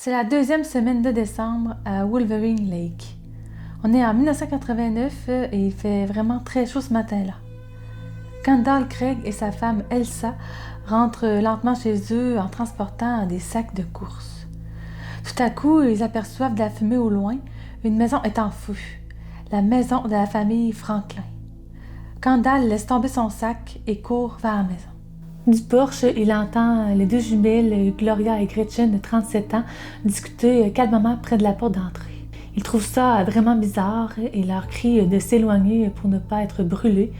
C'est la deuxième semaine de décembre à Wolverine Lake. On est en 1989 et il fait vraiment très chaud ce matin-là. Kendall Craig et sa femme Elsa rentrent lentement chez eux en transportant des sacs de course. Tout à coup, ils aperçoivent de la fumée au loin. Une maison est en feu. La maison de la famille Franklin. Kendall laisse tomber son sac et court vers la maison. Du porche, il entend les deux jumelles, Gloria et Gretchen, de 37 ans, discuter calmement près de la porte d'entrée. Il trouve ça vraiment bizarre et leur crie de s'éloigner pour ne pas être brûlés.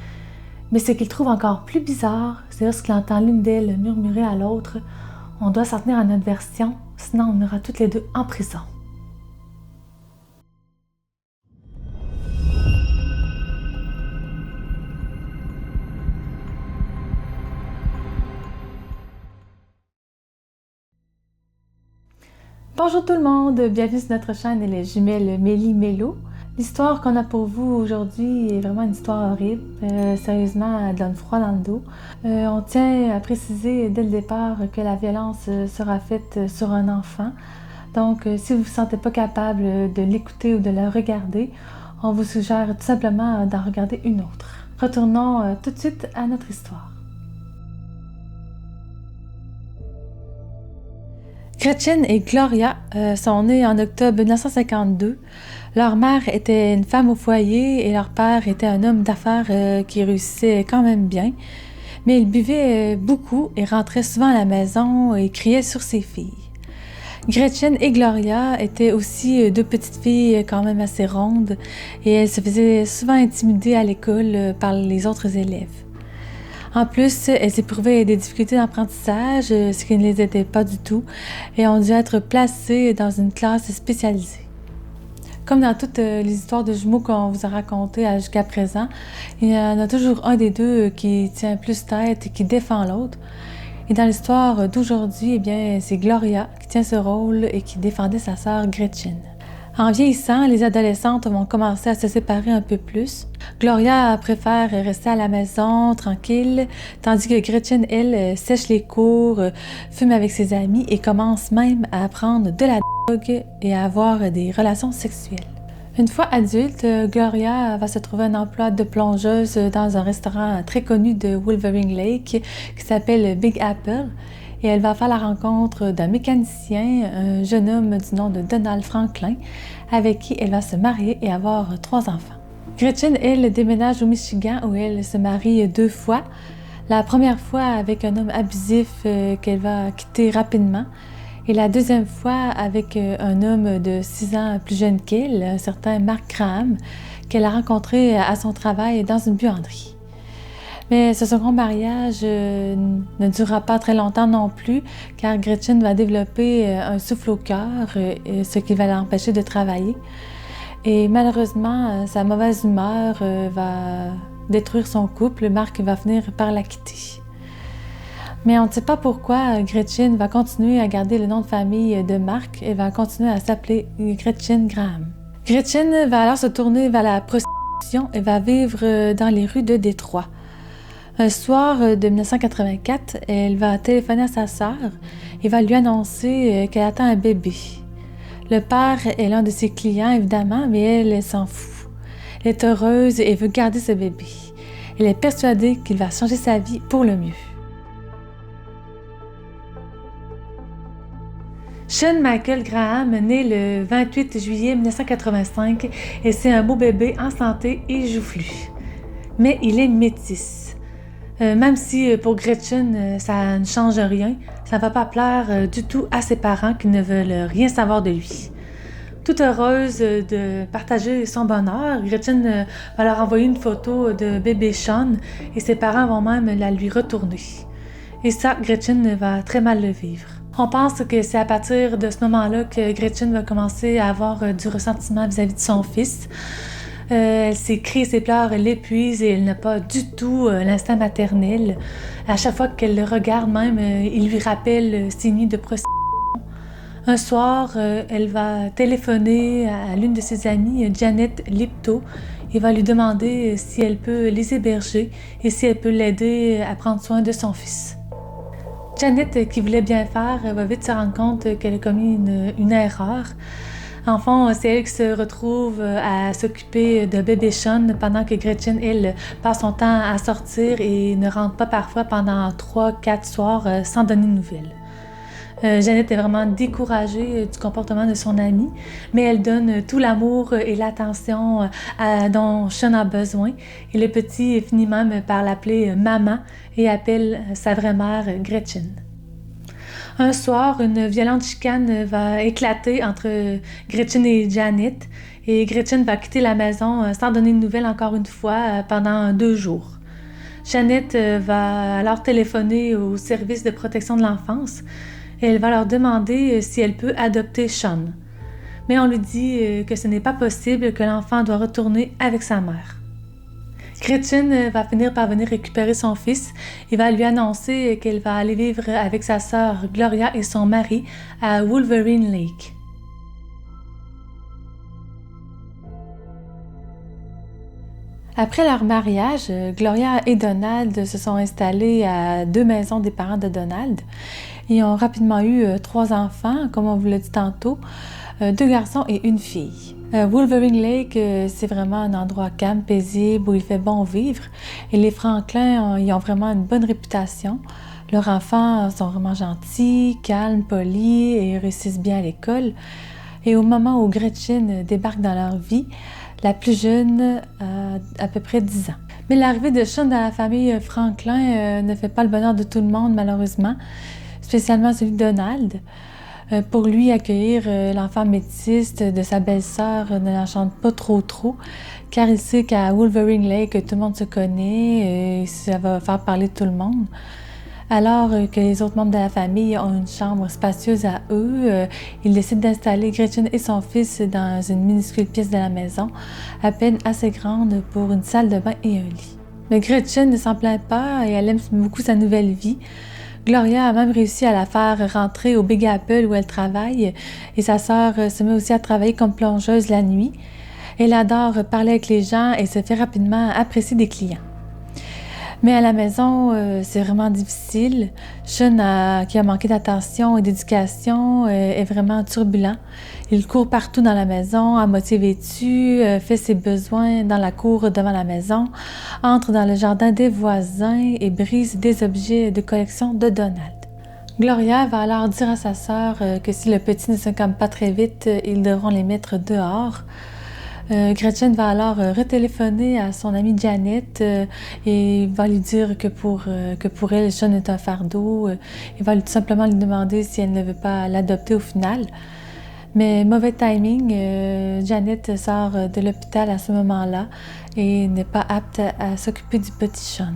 Mais ce qu'il trouve encore plus bizarre, c'est lorsqu'il entend l'une d'elles murmurer à l'autre « On doit s'en tenir à notre version, sinon on ira toutes les deux en prison. » Bonjour tout le monde, bienvenue sur notre chaîne Les Jumelles Méli-Mélo. L'histoire qu'on a pour vous aujourd'hui est vraiment une histoire horrible. Sérieusement, elle donne froid dans le dos. On tient à préciser dès le départ que la violence sera faite sur un enfant. Donc, si vous ne vous sentez pas capable de l'écouter ou de la regarder, on vous suggère tout simplement d'en regarder une autre. Retournons tout de suite à notre histoire. Gretchen et Gloria sont nées en octobre 1952. Leur mère était une femme au foyer et leur père était un homme d'affaires qui réussissait quand même bien. Mais il buvait beaucoup et rentrait souvent à la maison et criait sur ses filles. Gretchen et Gloria étaient aussi deux petites filles quand même assez rondes et elles se faisaient souvent intimider à l'école par les autres élèves. En plus, elles éprouvaient des difficultés d'apprentissage, ce qui ne les aidait pas du tout, et ont dû être placées dans une classe spécialisée. Comme dans toutes les histoires de jumeaux qu'on vous a racontées jusqu'à présent, il y en a toujours un des deux qui tient plus tête et qui défend l'autre. Et dans l'histoire d'aujourd'hui, eh bien, c'est Gloria qui tient ce rôle et qui défendait sa sœur Gretchen. En vieillissant, les adolescentes vont commencer à se séparer un peu plus. Gloria préfère rester à la maison, tranquille, tandis que Gretchen, elle, sèche les cours, fume avec ses amis et commence même à prendre de la drogue et à avoir des relations sexuelles. Une fois adulte, Gloria va se trouver un emploi de plongeuse dans un restaurant très connu de Wolverine Lake qui s'appelle Big Apple. Et elle va faire la rencontre d'un mécanicien, un jeune homme du nom de Donald Franklin, avec qui elle va se marier et avoir 3 enfants. Gretchen, elle, déménage au Michigan où elle se marie 2 fois. La première fois avec un homme abusif qu'elle va quitter rapidement. Et la deuxième fois avec un homme de 6 ans plus jeune qu'elle, un certain Mark Graham, qu'elle a rencontré à son travail dans une buanderie. Mais ce second mariage ne durera pas très longtemps non plus, car Gretchen va développer un souffle au cœur, ce qui va l'empêcher de travailler. Et malheureusement, sa mauvaise humeur va détruire son couple. Mark va finir par la quitter. Mais on ne sait pas pourquoi Gretchen va continuer à garder le nom de famille de Mark et va continuer à s'appeler Gretchen Graham. Gretchen va alors se tourner vers la prostitution et va vivre dans les rues de Détroit. Un soir de 1984, elle va téléphoner à sa sœur et va lui annoncer qu'elle attend un bébé. Le père est l'un de ses clients, évidemment, mais elle s'en fout. Elle est heureuse et veut garder ce bébé. Elle est persuadée qu'il va changer sa vie pour le mieux. Sean Michael Graham, né le 28 juillet 1985, et c'est un beau bébé en santé et joufflu. Mais il est métis. Même si pour Gretchen, ça ne change rien, ça ne va pas plaire du tout à ses parents qui ne veulent rien savoir de lui. Toute heureuse de partager son bonheur, Gretchen va leur envoyer une photo de bébé Sean et ses parents vont même la lui retourner. Et ça, Gretchen va très mal le vivre. On pense que c'est à partir de ce moment-là que Gretchen va commencer à avoir du ressentiment vis-à-vis de son fils. Ses cris et ses pleurs l'épuisent et elle n'a pas du tout l'instinct maternel. À chaque fois qu'elle le regarde même, il lui rappelle ses nuits de prostitution. Un soir, elle va téléphoner à l'une de ses amies, Janet Lipto, et va lui demander si elle peut les héberger et si elle peut l'aider à prendre soin de son fils. Janet, qui voulait bien faire, va vite se rendre compte qu'elle a commis une erreur. En fond, c'est elle qui se retrouve à s'occuper de bébé Sean pendant que Gretchen, elle, passe son temps à sortir et ne rentre pas parfois pendant 3-4 soirs sans donner de nouvelles. Janet est vraiment découragée du comportement de son amie, mais elle donne tout l'amour et l'attention dont Sean a besoin. Et le petit finit même par l'appeler maman et appelle sa vraie mère Gretchen. Un soir, une violente chicane va éclater entre Gretchen et Janet, et Gretchen va quitter la maison sans donner de nouvelles encore une fois pendant 2 jours. Janet va alors téléphoner au service de protection de l'enfance et elle va leur demander si elle peut adopter Sean. Mais on lui dit que ce n'est pas possible, que l'enfant doit retourner avec sa mère. Gretchen va finir par venir récupérer son fils et va lui annoncer qu'elle va aller vivre avec sa sœur Gloria et son mari à Wolverine Lake. Après leur mariage, Gloria et Donald se sont installés à 2 maisons des parents de Donald. Ils ont rapidement eu 3 enfants, comme on vous l'a dit tantôt, 2 garçons et 1 fille. Wolverine Lake, c'est vraiment un endroit calme, paisible, où il fait bon vivre. Et les Franklin, ils ont vraiment une bonne réputation. Leurs enfants sont vraiment gentils, calmes, polis et réussissent bien à l'école. Et au moment où Gretchen débarque dans leur vie, la plus jeune a à peu près 10 ans. Mais l'arrivée de Sean dans la famille Franklin ne fait pas le bonheur de tout le monde, malheureusement, spécialement celui de Donald. Pour lui, accueillir l'enfant métis de sa belle-sœur ne l'enchante pas trop, car il sait qu'à Wolverine Lake, tout le monde se connaît et ça va faire parler tout le monde. Alors que les autres membres de la famille ont une chambre spacieuse à eux, ils décident d'installer Gretchen et son fils dans une minuscule pièce de la maison, à peine assez grande pour une salle de bain et un lit. Mais Gretchen ne s'en plaint pas et elle aime beaucoup sa nouvelle vie. Gloria a même réussi à la faire rentrer au Big Apple où elle travaille et sa sœur se met aussi à travailler comme plongeuse la nuit. Elle adore parler avec les gens et se fait rapidement apprécier des clients. Mais à la maison, c'est vraiment difficile. Sean, qui a manqué d'attention et d'éducation, est vraiment turbulent. Il court partout dans la maison, à moitié vêtu, fait ses besoins dans la cour devant la maison, entre dans le jardin des voisins et brise des objets de collection de Donald. Gloria va alors dire à sa sœur que si le petit ne se calme pas très vite, ils devront les mettre dehors. Gretchen va alors retéléphoner à son amie Janet et va lui dire que pour elle, Sean est un fardeau. Il va tout simplement lui demander si elle ne veut pas l'adopter au final. Mais mauvais timing, Janet sort de l'hôpital à ce moment-là et n'est pas apte à s'occuper du petit Sean.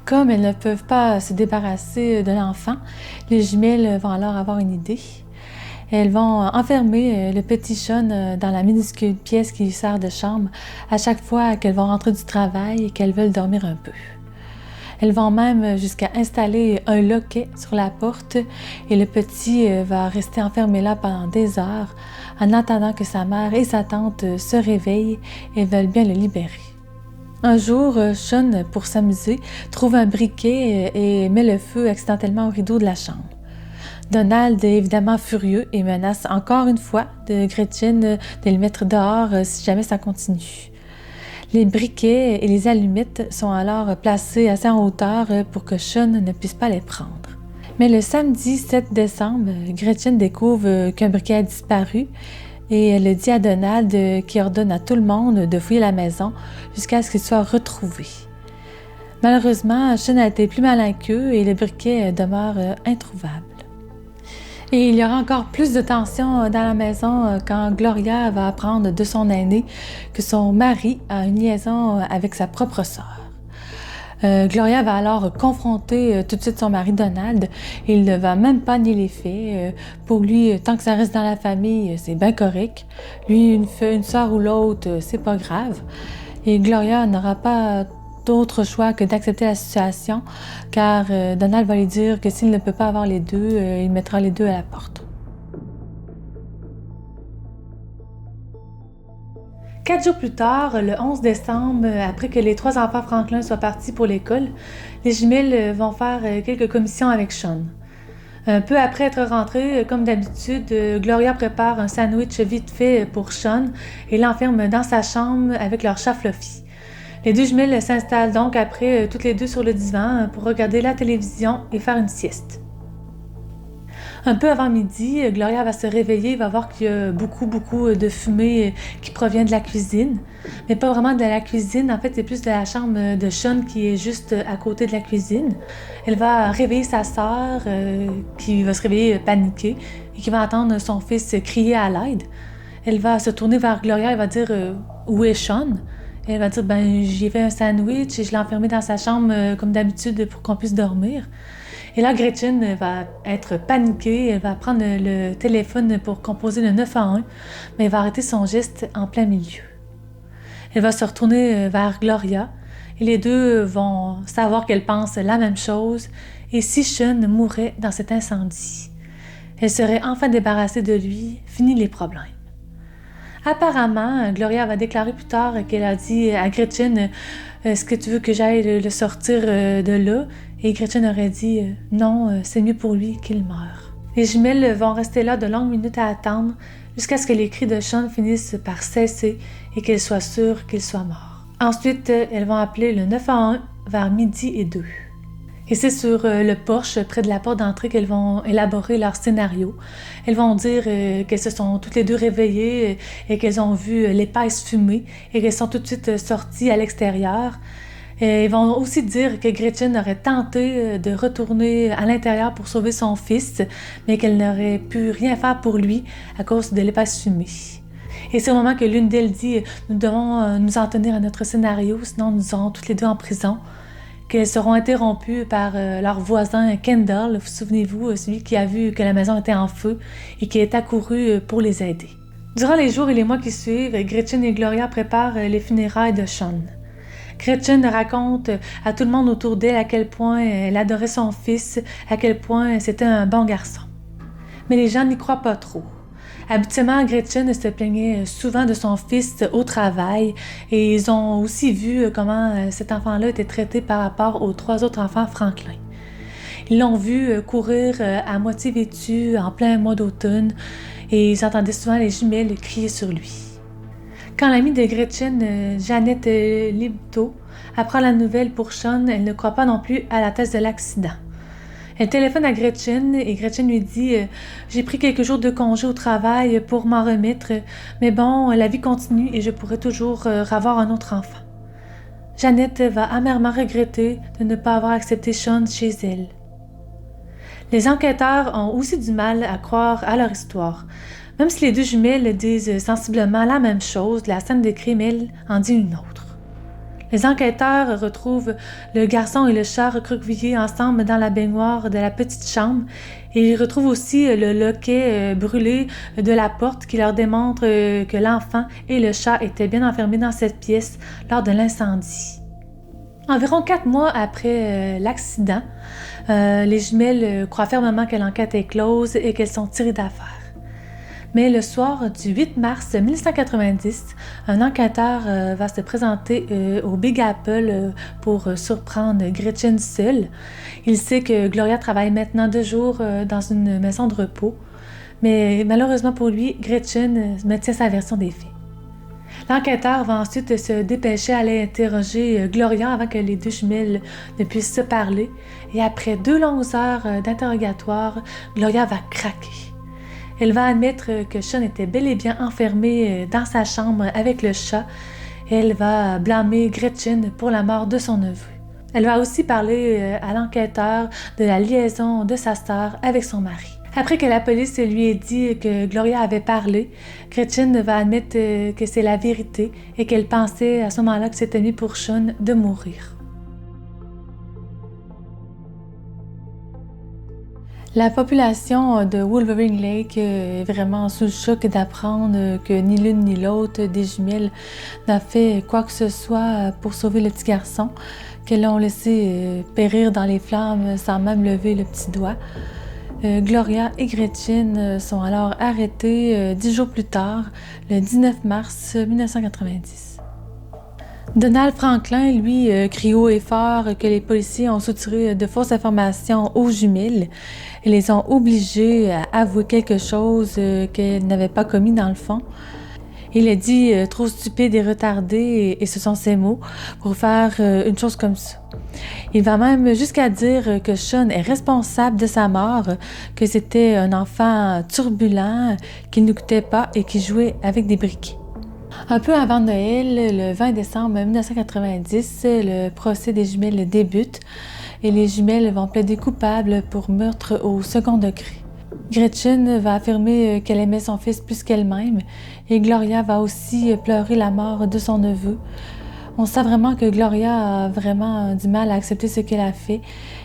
Comme elles ne peuvent pas se débarrasser de l'enfant, les jumelles vont alors avoir une idée. Elles vont enfermer le petit Sean dans la minuscule pièce qui lui sert de chambre à chaque fois qu'elles vont rentrer du travail et qu'elles veulent dormir un peu. Elles vont même jusqu'à installer un loquet sur la porte et le petit va rester enfermé là pendant des heures en attendant que sa mère et sa tante se réveillent et veulent bien le libérer. Un jour, Sean, pour s'amuser, trouve un briquet et met le feu accidentellement au rideau de la chambre. Donald est évidemment furieux et menace encore une fois de Gretchen de le mettre dehors si jamais ça continue. Les briquets et les allumettes sont alors placés assez en hauteur pour que Sean ne puisse pas les prendre. Mais le samedi 7 décembre, Gretchen découvre qu'un briquet a disparu et elle dit à Donald qui ordonne à tout le monde de fouiller la maison jusqu'à ce qu'il soit retrouvé. Malheureusement, Sean a été plus malin qu'eux et le briquet demeure introuvable. Et il y aura encore plus de tension dans la maison quand Gloria va apprendre de son aîné que son mari a une liaison avec sa propre sœur. Gloria va alors confronter tout de suite son mari Donald. Il ne va même pas nier les faits. Pour lui, tant que ça reste dans la famille, c'est bien correct. Lui, une sœur ou l'autre, c'est pas grave. Et Gloria n'aura pas d'autre choix que d'accepter la situation, car Donald va lui dire que s'il ne peut pas avoir les deux, il mettra les deux à la porte. 4 jours plus tard, le 11 décembre, après que les 3 enfants Franklin soient partis pour l'école, les jumelles vont faire quelques commissions avec Sean. Un peu après être rentrés, comme d'habitude, Gloria prépare un sandwich vite fait pour Sean et l'enferme dans sa chambre avec leur chat Fluffy. Les 2 jumelles s'installent donc après toutes les 2 sur le divan pour regarder la télévision et faire une sieste. Un peu avant midi, Gloria va se réveiller et va voir qu'il y a beaucoup de fumée qui provient de la cuisine. Mais pas vraiment de la cuisine, en fait c'est plus de la chambre de Sean qui est juste à côté de la cuisine. Elle va réveiller sa sœur qui va se réveiller paniquée et qui va entendre son fils crier à l'aide. Elle va se tourner vers Gloria et va dire « Où est Sean? » Elle va dire « J'ai fait un sandwich et je l'ai enfermé dans sa chambre comme d'habitude pour qu'on puisse dormir. » Et là, Gretchen va être paniquée, elle va prendre le téléphone pour composer le 911, mais elle va arrêter son geste en plein milieu. Elle va se retourner vers Gloria, et les deux vont savoir qu'elle pense la même chose, et si Sean mourait dans cet incendie, elle serait enfin débarrassée de lui, fini les problèmes. Apparemment, Gloria va déclarer plus tard qu'elle a dit à Gretchen « Est-ce que tu veux que j'aille le sortir de là? » Et Gretchen aurait dit « Non, c'est mieux pour lui qu'il meure. » Les jumelles vont rester là de longues minutes à attendre jusqu'à ce que les cris de Sean finissent par cesser et qu'elles soient sûres qu'il soit mort. Ensuite, elles vont appeler le 911 vers 12h02. Et c'est sur le porche, près de la porte d'entrée, qu'elles vont élaborer leur scénario. Elles vont dire qu'elles se sont toutes les deux réveillées et qu'elles ont vu l'épaisse fumée et qu'elles sont tout de suite sorties à l'extérieur. Et ils vont aussi dire que Gretchen aurait tenté de retourner à l'intérieur pour sauver son fils, mais qu'elle n'aurait pu rien faire pour lui à cause de l'épaisse fumée. Et c'est au moment que l'une d'elles dit « Nous devons nous en tenir à notre scénario, sinon nous serons toutes les deux en prison », qu'elles seront interrompues par leur voisin Kendall, vous souvenez-vous, celui qui a vu que la maison était en feu et qui est accouru pour les aider. Durant les jours et les mois qui suivent, Gretchen et Gloria préparent les funérailles de Sean. Gretchen raconte à tout le monde autour d'elle à quel point elle adorait son fils, à quel point c'était un bon garçon. Mais les gens n'y croient pas trop. Habituellement, Gretchen se plaignait souvent de son fils au travail et ils ont aussi vu comment cet enfant-là était traité par rapport aux 3 autres enfants Franklin. Ils l'ont vu courir à moitié vêtu en plein mois d'automne et ils entendaient souvent les jumelles crier sur lui. Quand l'amie de Gretchen, Janet Libto, apprend la nouvelle pour Sean, elle ne croit pas non plus à la thèse de l'accident. Elle téléphone à Gretchen et Gretchen lui dit « J'ai pris quelques jours de congé au travail pour m'en remettre, mais bon, la vie continue et je pourrais toujours avoir un autre enfant. » Janet va amèrement regretter de ne pas avoir accepté Sean chez elle. Les enquêteurs ont aussi du mal à croire à leur histoire. Même si les 2 jumelles disent sensiblement la même chose, la scène de crime, elle, en dit une autre. Les enquêteurs retrouvent le garçon et le chat recroquevillés ensemble dans la baignoire de la petite chambre et ils retrouvent aussi le loquet brûlé de la porte qui leur démontre que l'enfant et le chat étaient bien enfermés dans cette pièce lors de l'incendie. Environ 4 mois après l'accident, les jumelles croient fermement que l'enquête est close et qu'elles sont tirées d'affaire. Mais le soir du 8 mars 1990, un enquêteur va se présenter au Big Apple pour surprendre Gretchen seule. Il sait que Gloria travaille maintenant 2 jours dans une maison de repos, mais malheureusement pour lui, Gretchen maintient sa version des faits. L'enquêteur va ensuite se dépêcher à aller interroger Gloria avant que les 2 jumelles ne puissent se parler, et après 2 longues heures d'interrogatoire, Gloria va craquer. Elle va admettre que Sean était bel et bien enfermé dans sa chambre avec le chat et elle va blâmer Gretchen pour la mort de son neveu. Elle va aussi parler à l'enquêteur de la liaison de sa sœur avec son mari. Après que la police lui ait dit que Gloria avait parlé, Gretchen va admettre que c'est la vérité et qu'elle pensait à ce moment-là que c'était mieux pour Sean de mourir. La population de Wolverine Lake est vraiment sous le choc d'apprendre que ni l'une ni l'autre des jumelles n'a fait quoi que ce soit pour sauver le petit garçon, qu'elles l'ont laissé périr dans les flammes sans même lever le petit doigt. Gloria et Gretchen sont alors arrêtées 10 jours plus tard, le 19 mars 1990. Donald Franklin, lui, crie haut et fort que les policiers ont soutiré de fausses informations aux jumelles et les ont obligés à avouer quelque chose qu'elles n'avaient pas commis dans le fond. Il a dit « trop stupide et retardé » et ce sont ses mots pour faire une chose comme ça. Il va même jusqu'à dire que Sean est responsable de sa mort, que c'était un enfant turbulent, qui n'écoutait pas et qui jouait avec des briquets. Un peu avant Noël, le 20 décembre 1990, le procès des jumelles débute et les jumelles vont plaider coupables pour meurtre au second degré. Gretchen va affirmer qu'elle aimait son fils plus qu'elle-même et Gloria va aussi pleurer la mort de son neveu. On sent vraiment que Gloria a vraiment du mal à accepter ce qu'elle a fait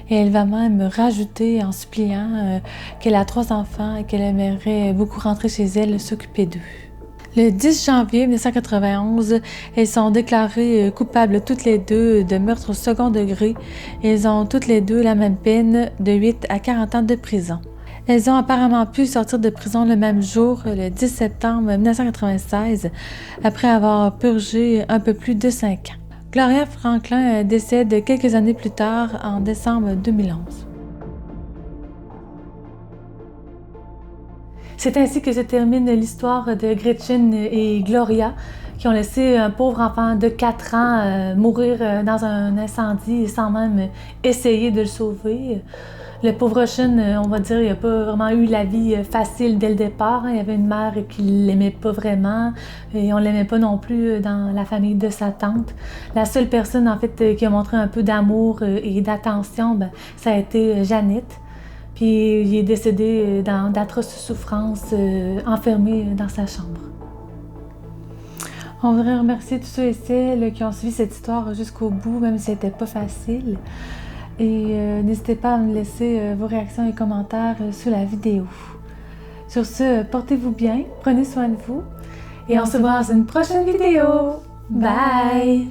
et elle va même rajouter en suppliant qu'elle a 3 enfants et qu'elle aimerait beaucoup rentrer chez elle s'occuper d'eux. Le 10 janvier 1991, elles sont déclarées coupables toutes les deux de meurtre au second degré. Elles ont toutes les deux la même peine de 8 à 40 ans de prison. Elles ont apparemment pu sortir de prison le même jour, le 10 septembre 1996, après avoir purgé un peu plus de 5 ans. Gloria Franklin décède quelques années plus tard, en décembre 2011. C'est ainsi que se termine l'histoire de Gretchen et Gloria, qui ont laissé un pauvre enfant de 4 ans mourir dans un incendie sans même essayer de le sauver. Le pauvre Sean, on va dire, il n'a pas vraiment eu la vie facile dès le départ. Il y avait une mère qui ne l'aimait pas vraiment et on ne l'aimait pas non plus dans la famille de sa tante. La seule personne, en fait, qui a montré un peu d'amour et d'attention, ça a été Janet. Puis il est décédé d'atroces souffrances, enfermé dans sa chambre. On voudrait remercier tous ceux et celles qui ont suivi cette histoire jusqu'au bout, même si c'était pas facile. Et n'hésitez pas à me laisser vos réactions et commentaires sous la vidéo. Sur ce, portez-vous bien, prenez soin de vous et on se voit dans une prochaine vidéo. Bye!